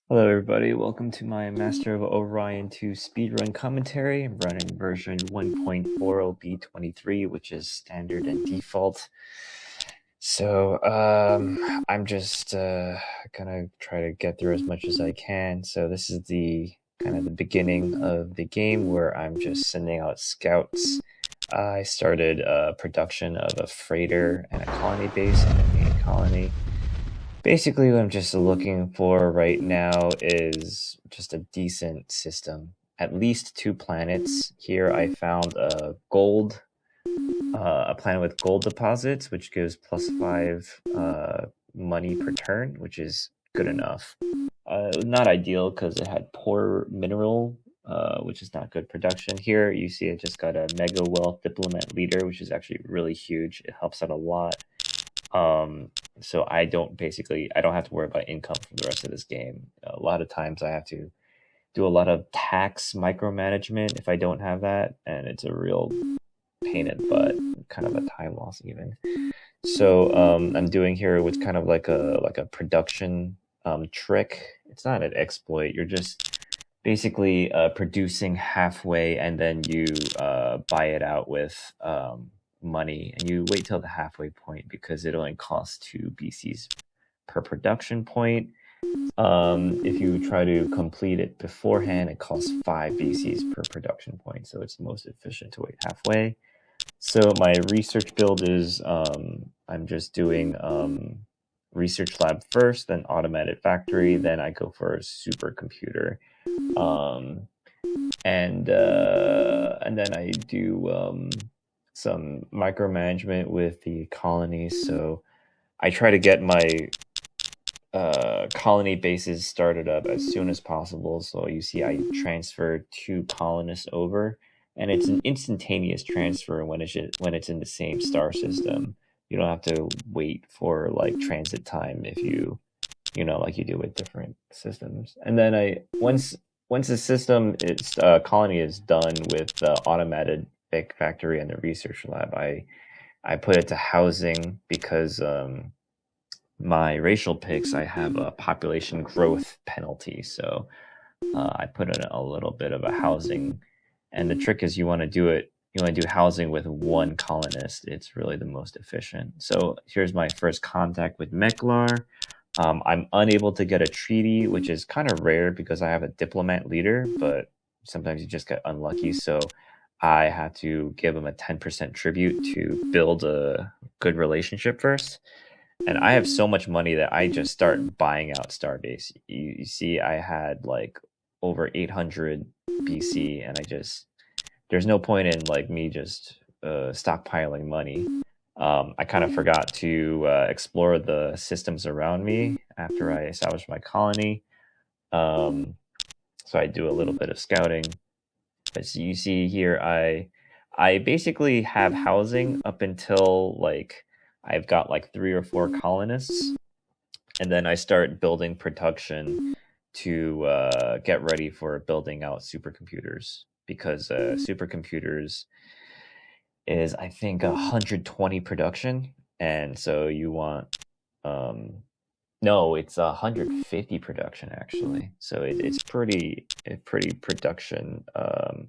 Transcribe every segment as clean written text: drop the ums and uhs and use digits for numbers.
Hello everybody, welcome to my Master of Orion 2 speedrun commentary. I'm running version 1.4 LB23, which is standard and default. So, I'm just gonna try to get through as much as I can. So this is the kind of the beginning of the game where I'm just sending out scouts. I started production of a freighter and a colony base and a main colony. Basically, what I'm just looking for right now is just a decent system. At least 2 planets. Here I found a planet with gold deposits, which gives +5 money per turn, which is good enough. Not ideal because it had poor mineral, which is not good production. Here you see I just got a mega wealth diplomat leader, which is actually really huge. It helps out a lot. So I don't have to worry about income for the rest of this game. A lot of times I have to do a lot of tax micromanagement if I don't have that, and it's a real pain in the butt, kind of a time loss even. So I'm doing here what's kind of like a production trick. It's not an exploit. You're just basically producing halfway, and then you buy it out with money, and you wait till the halfway point because it only costs 2 BCs per production point. If you try to complete it beforehand, it costs 5 BCs per production point, so it's most efficient to wait halfway. So my research build is I'm just doing research lab first, then automated factory, then I go for a supercomputer. And then I do some micromanagement with the colonies. So I try to get my colony bases started up as soon as possible. So you see I transfer 2 colonists over, and it's an instantaneous transfer when it's in the same star system. You don't have to wait for like transit time if like you do with different systems. And then once the system is colony is done with the automated factory and the research lab, I put it to housing because my racial picks, I have a population growth penalty, so I put in a little bit of a housing. And the trick is you want to do housing with 1 colonist. It's really the most efficient. So here's my first contact with Meklar. I'm unable to get a treaty, which is kind of rare because I have a diplomat leader, but sometimes you just get unlucky. So I had to give him a 10% tribute to build a good relationship first. And I have so much money that I just start buying out Starbase. You see, I had like over 800 BC, and there's no point in like me just stockpiling money. I kind of forgot to explore the systems around me after I established my colony. So I do a little bit of scouting. As you see here, I basically have housing up until like I've got like 3 or 4 colonists, and then I start building production to get ready for building out supercomputers, because supercomputers is I think 120 production, and so you want no, it's 150 production actually. So it's pretty production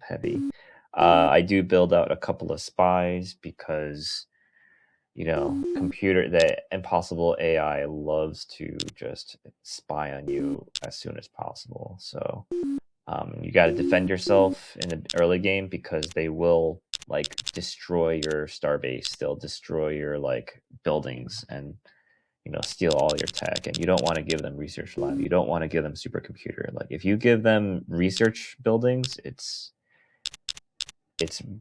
heavy. I do build out a couple of spies because the impossible AI loves to just spy on you as soon as possible. So you got to defend yourself in the early game because they will like destroy your starbase. They'll destroy your like buildings and steal all your tech. And you don't want to give them research lab. You don't want to give them supercomputer. Like if you give them research buildings, it's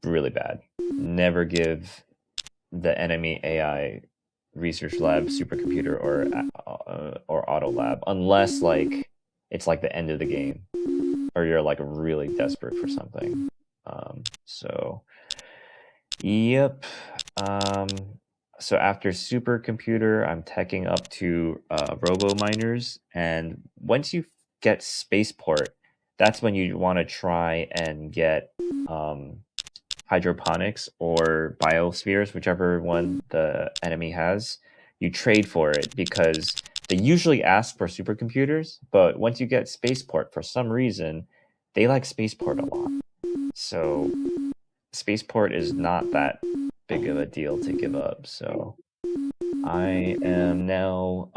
really bad. Never give the enemy AI research lab, supercomputer, or auto lab, unless like it's like the end of the game, or you're like really desperate for something. So, yep. So after supercomputer, I'm teching up to robo miners, and once you get spaceport, that's when you want to try and get hydroponics or biospheres, whichever one the enemy has. You trade for it because they usually ask for supercomputers, but once you get spaceport, for some reason, they like spaceport a lot. So spaceport is not that big of a deal to give up. So I am now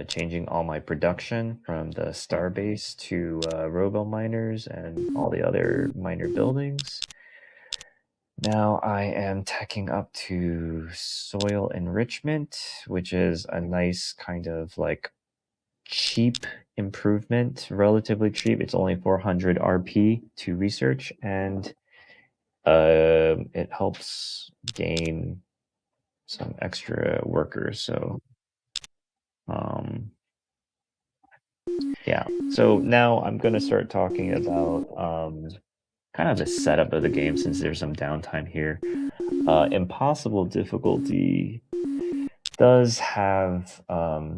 changing all my production from the starbase to robo miners and all the other miner buildings. Now I am teching up to soil enrichment, which is a nice kind of like cheap improvement, relatively cheap. It's only 400 RP to research, and it helps gain some extra workers. So, yeah. So now I'm gonna start talking about kind of the setup of the game since there's some downtime here. Impossible difficulty does have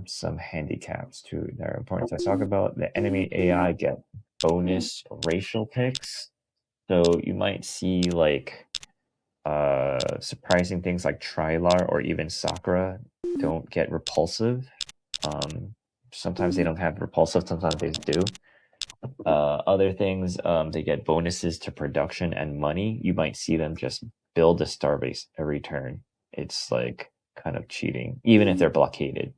some handicaps too that are important to talk about. The enemy AI get bonus racial picks, so you might see like surprising things like Trilar or even Sakura don't get repulsive. Sometimes they don't have repulsive, sometimes they do. Other things, they get bonuses to production and money. You might see them just build a starbase every turn. It's like kind of cheating, even if they're blockaded.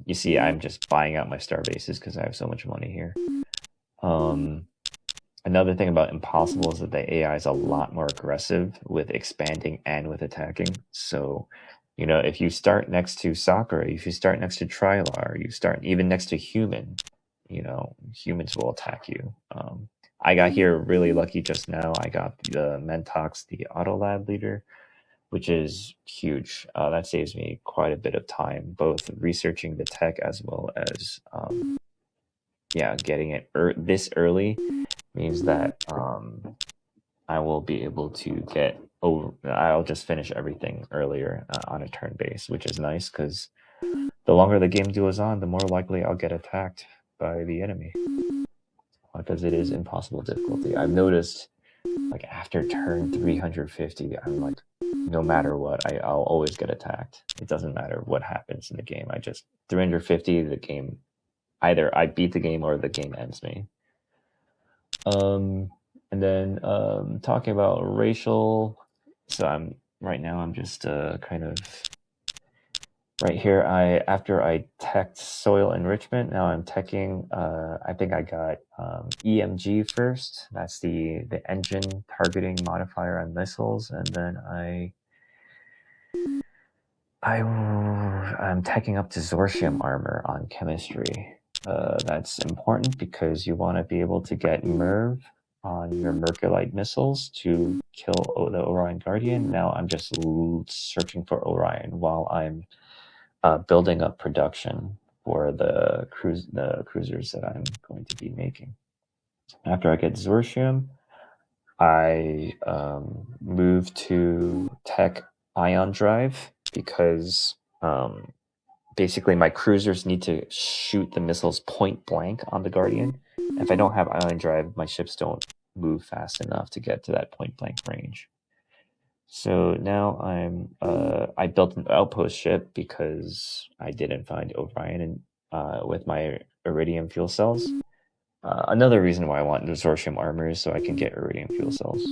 You see, I'm just buying out my starbases because I have so much money here. Another thing about Impossible is that the AI is a lot more aggressive with expanding and with attacking. So, you know, if you start next to Sakura, if you start next to Trilar, you start even next to Human, you know, humans will attack you. I got here really lucky just now. I got the Mentox, the Auto Lab leader, which is huge. That saves me quite a bit of time, both researching the tech as well as, getting it this early means that I will be able to get over. I'll just finish everything earlier on a turn base, which is nice because the longer the game goes on, the more likely I'll get attacked by the enemy. Because it is impossible difficulty. I've noticed, like after turn 350, I'm like, no matter what, I'll always get attacked. It doesn't matter what happens in the game. I just 350, the game, either I beat the game or the game ends me. And then talking about racial, so I'm just kind of right here. After I teched soil enrichment, now I'm teching. I think I got EMG first. That's the engine targeting modifier on missiles, and then I'm teching up to Zortium armor on chemistry. That's important because you want to be able to get MERV on your Merculite missiles to kill the Orion Guardian. Now I'm just searching for Orion while I'm building up production for the cruisers that I'm going to be making. After I get Zortium, I move to tech ion drive because basically my cruisers need to shoot the missiles point blank on the Guardian. If I don't have ion drive, my ships don't move fast enough to get to that point blank range. So now I built an outpost ship because I didn't find Orion with my iridium fuel cells. Another reason why I want Consortium armor is so I can get iridium fuel cells.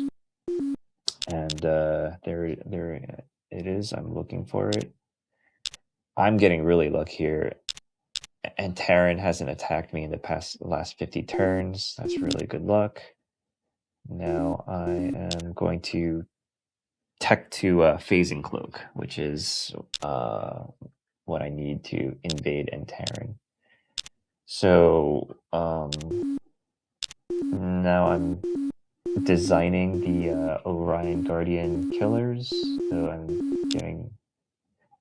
And there it is. I'm looking for it. I'm getting really lucky here. Antaran hasn't attacked me in the last 50 turns. That's really good luck. Now I am going to tech to Phase Cloak, which is what I need to invade Antaran. So now I'm designing the Orion Guardian killers. So I'm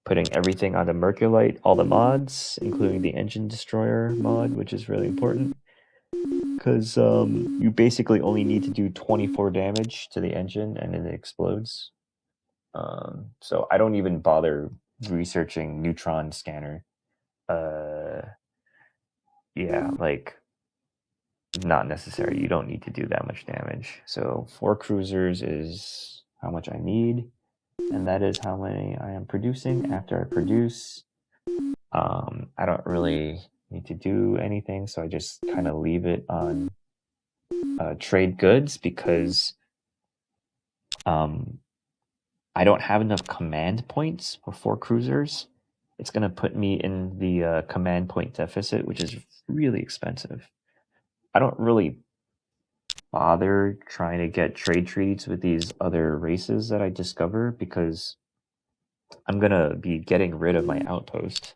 putting everything on the Merculite, all the mods, including the Engine Destroyer mod, which is really important. Because you basically only need to do 24 damage to the engine and it explodes. So I don't even bother researching neutron scanner. Like not necessary. You don't need to do that much damage. So 4 cruisers is how much I need, and that is how many I am producing. After I produce, I don't really need to do anything, so I just kind of leave it on trade goods because I don't have enough command points for 4 cruisers. It's going to put me in the command point deficit, which is really expensive. I don't really bother trying to get trade treaties with these other races that I discover because I'm going to be getting rid of my outpost.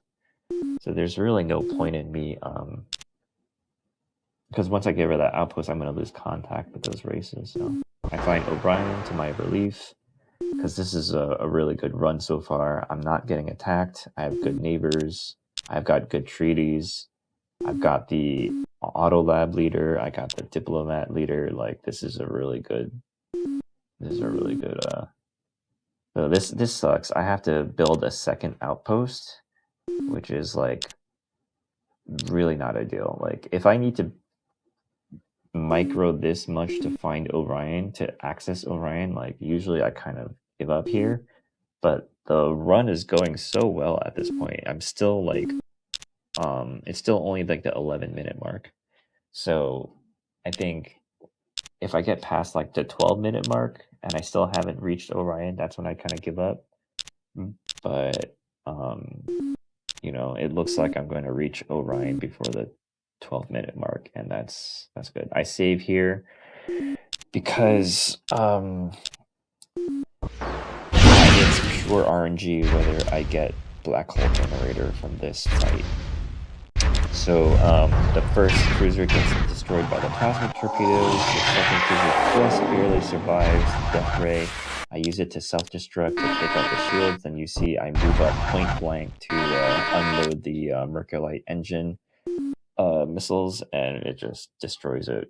So there's really no point in me, because once I get rid of that outpost, I'm going to lose contact with those races. So I find Orion to my relief, because this is a really good run so far. I'm not getting attacked. I have good neighbors. I've got good treaties. I've got the auto lab leader. I got the diplomat leader. Like, this is a really good. So this sucks. I have to build a second outpost, which is like really not ideal. Like, if I need to micro this much to find Orion, to access Orion, like, usually I kind of give up here. But the run is going so well at this point. I'm still like, it's still only like the 11-minute mark. So I think if I get past like the 12-minute mark and I still haven't reached Orion, that's when I kind of give up. But you know, it looks like I'm going to reach Orion before the 12-minute mark, and that's good. I save here because it's pure RNG whether I get black hole generator from this fight. So the first cruiser gets destroyed by the plasma torpedoes. The second cruiser just barely survives death ray. I use it to self-destruct to take out the shields. Then you see I move up point blank to unload the Merculite engine missiles, and it just destroys it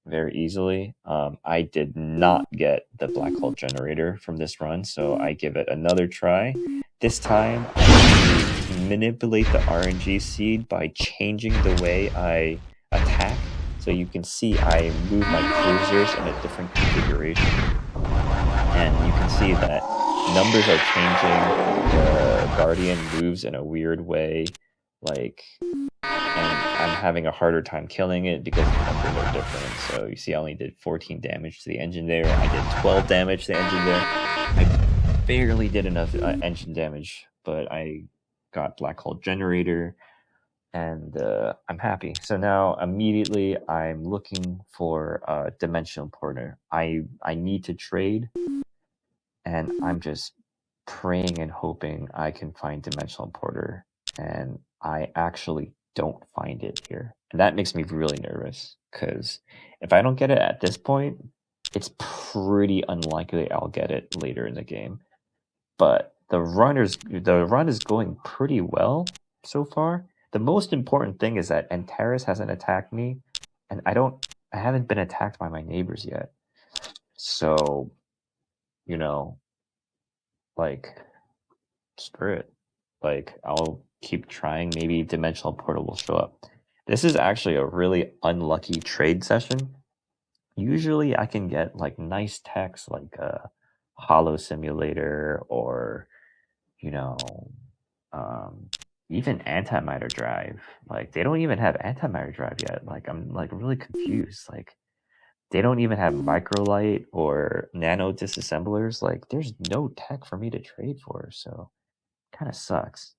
very easily. I did not get the black hole generator from this run, so I give it another try. This time, I manipulate the RNG seed by changing the way I attack. So you can see I move my cruisers in a different configuration. And you can see that numbers are changing. The Guardian moves in a weird way. Like, and I'm having a harder time killing it because the numbers are different. So you see I only did 14 damage to the engine there. I did 12 damage to the engine there. I barely did enough engine damage, but I got black hole generator, and I'm happy. So now immediately I'm looking for a dimensional porter. I need to trade, and I'm just praying and hoping I can find dimensional porter, and I actually don't find it here. And that makes me really nervous, because if I don't get it at this point, it's pretty unlikely I'll get it later in the game. But the run is going pretty well so far. The most important thing is that Antares hasn't attacked me, and I haven't been attacked by my neighbors yet. So, you know, like, screw it. Like, I'll keep trying. Maybe Dimensional Portal will show up. This is actually a really unlucky trade session. Usually I can get like nice techs like a Holo Simulator, or, you know, even Antimatter Drive. Like, they don't even have Antimatter Drive yet. Like, I'm like really confused. Like, they don't even have Microlight or Nano Disassemblers. Like, there's no tech for me to trade for, so kind of sucks.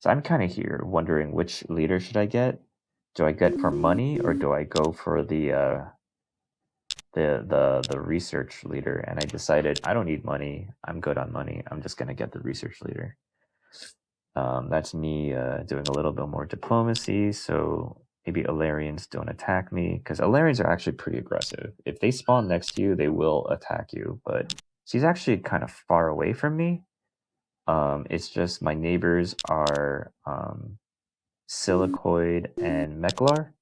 So I'm kind of here wondering, which leader should I get? Do I get for money, or do I go for the research leader? And I decided I don't need money. I'm good on money. I'm just gonna get the research leader. That's me doing a little bit more diplomacy, so maybe Alarians don't attack me, because Alarians are actually pretty aggressive. If they spawn next to you, they will attack you, but she's actually kind of far away from me. It's just my neighbors are Silicoid and Meklar.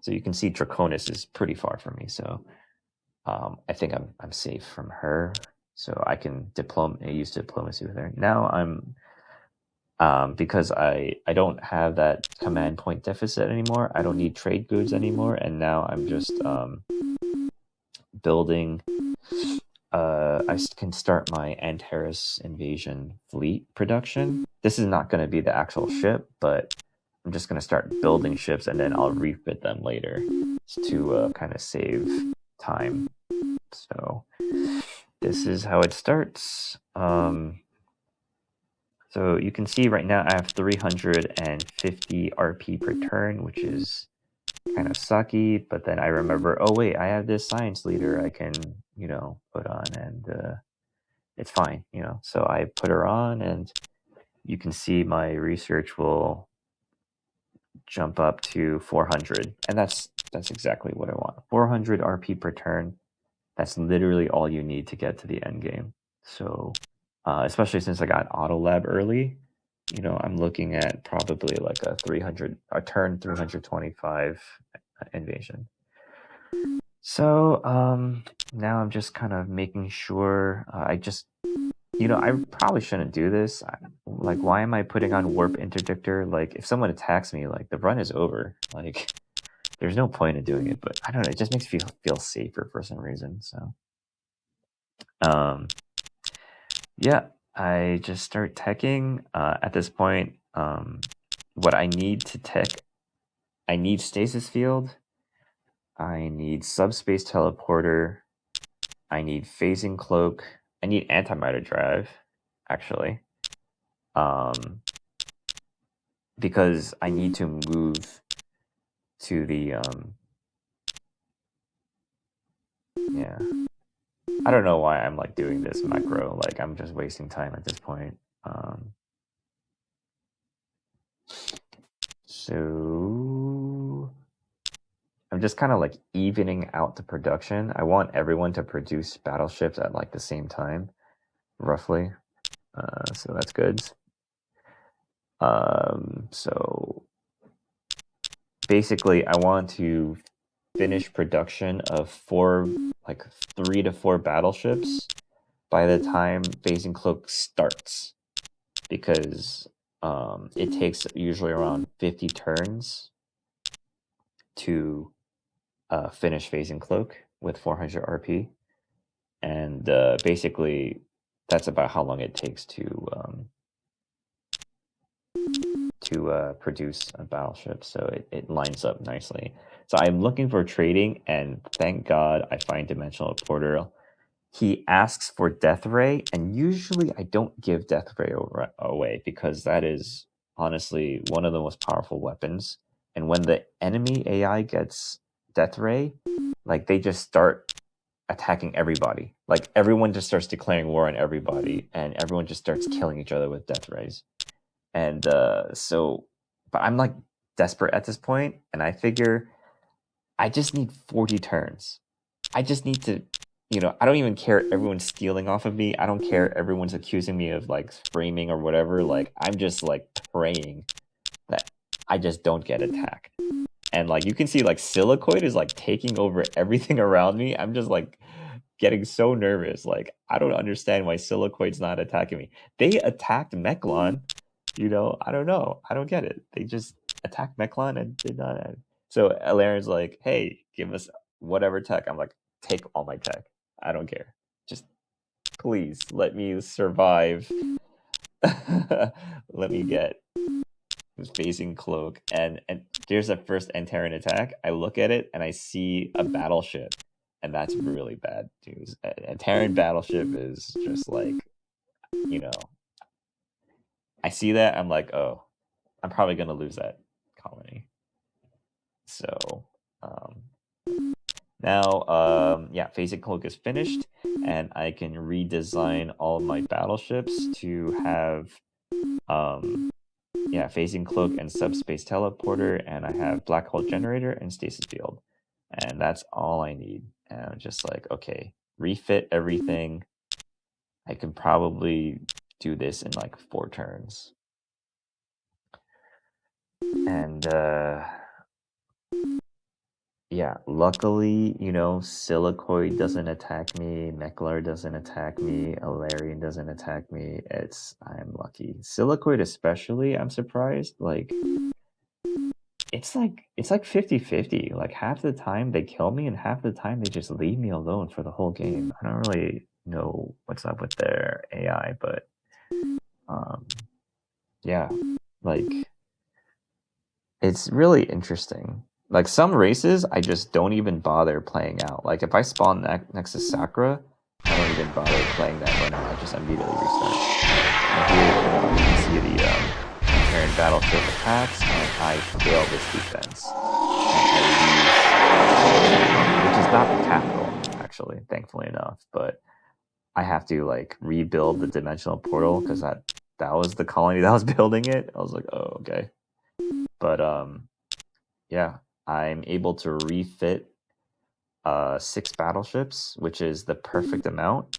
So you can see Draconis is pretty far from me, so I think I'm safe from her. So I can use diplomacy with her. Now I'm because I don't have that command point deficit anymore. I don't need trade goods anymore, and now I'm just building I can start my Antares invasion fleet production. This is not going to be the actual ship, but I'm just going to start building ships and then I'll refit them later to kind of save time. So this is how it starts. So you can see right now I have 350 RP per turn, which is kind of sucky, but then I remember, oh wait, I have this science leader I can, put on, and it's fine, So I put her on, and you can see my research will jump up to 400, and that's exactly what I want. 400 RP per turn. That's literally all you need to get to the end game. So, especially since I got auto lab early, I'm looking at probably like a turn 325 invasion. So now I'm just kind of making sure I probably shouldn't do this. Like, why am I putting on warp interdictor? Like, if someone attacks me, like the run is over. Like, there's no point in doing it. But I don't know. It just makes me feel safer for some reason. So, yeah, I just start teching. At this point, what I need to tech, I need stasis field. I need subspace teleporter. I need phasing cloak. I need antimatter drive, actually. Because I need to move to the yeah. I don't know why I'm like doing this macro. Like, I'm just wasting time at this point. So I'm just kind of like evening out the production. I want everyone to produce battleships at like the same time, roughly. So that's good. So basically, I want to finish production of 3 to 4 battleships by the time Phasing Cloak starts, because it takes usually around 50 turns to finish Phasing Cloak with 400 RP, and basically that's about how long it takes to produce a battleship. So it lines up nicely. So I'm looking for trading, and thank God I find Dimensional Portal. He asks for Death Ray, and usually I don't give Death Ray away because that is honestly one of the most powerful weapons. And when the enemy AI gets Death Ray, like, they just start attacking everybody. Like, everyone just starts declaring war on everybody, and everyone just starts killing each other with Death Rays. And but I'm like desperate at this point, and I figure I just need 40 turns. I just need to, I don't even care if everyone's stealing off of me. I don't care if everyone's accusing me of like framing or whatever. Like, I'm just like praying that I just don't get attacked. And like, you can see like Silicoid is like taking over everything around me. I'm just like getting so nervous. Like, I don't understand why Silicoid's not attacking me. They attacked Mechlon. I don't know. I don't get it. They just attacked Mechlon and did not. So Alaren's like, hey, give us whatever tech. I'm like, take all my tech. I don't care. Just please let me survive. Let me get Phasing Cloak. And there's the first Antaran attack. I look at it and I see a battleship. And that's really bad news. Antaran battleship is just like, I see that, I'm like, oh, I'm probably going to lose that colony. So now, Phasing Cloak is finished, and I can redesign all my battleships to have, Phasing Cloak and Subspace Teleporter, and I have Black Hole Generator and Stasis Field. And that's all I need. And I'm just like, okay, refit everything. I can probably do this in like 4 turns. And luckily, Silicoid doesn't attack me, Meklar doesn't attack me, Alarian doesn't attack me. I'm lucky. Silicoid especially, I'm surprised. Like, it's like 50-50. Like, half the time they kill me and half the time they just leave me alone for the whole game. I don't really know what's up with their AI, but yeah, like it's really interesting. Like some races, I just don't even bother playing out. Like if I spawn next to Sakura, I don't even bother playing that run out. I just immediately restart. And here, you can see the Antaran battleship attacks, and I fail this defense. Which is not the capital, actually, thankfully enough. But I have to like rebuild the dimensional portal because that was the colony that was building it. I was like, oh, okay. But yeah, I'm able to refit 6 battleships, which is the perfect amount.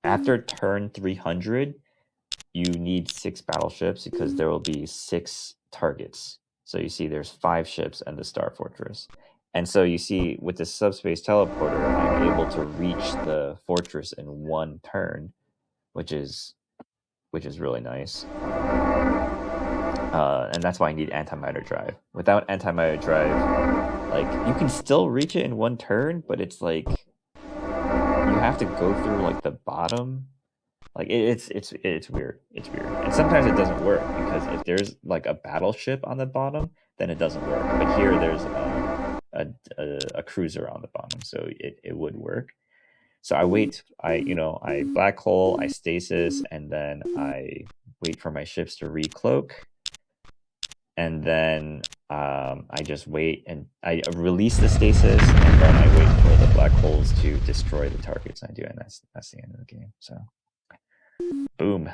After turn 300, you need 6 battleships because there will be 6 targets. So you see there's 5 ships and the Star Fortress. And so you see with the subspace teleporter, I'm able to reach the fortress in 1 turn, which is really nice. And that's why I need antimatter drive. Without antimatter drive, like you can still reach it in 1 turn, but it's like you have to go through like the bottom. Like it's weird. It's weird, and sometimes it doesn't work because if there's like a battleship on the bottom, then it doesn't work. But here there's a cruiser on the bottom, so it would work. So I wait. I black hole, I stasis, and then I wait for my ships to recloak, and then I just wait and I release the stasis, and then I wait for the black holes to destroy the targets. I do, and that's the end of the game. So. Boom.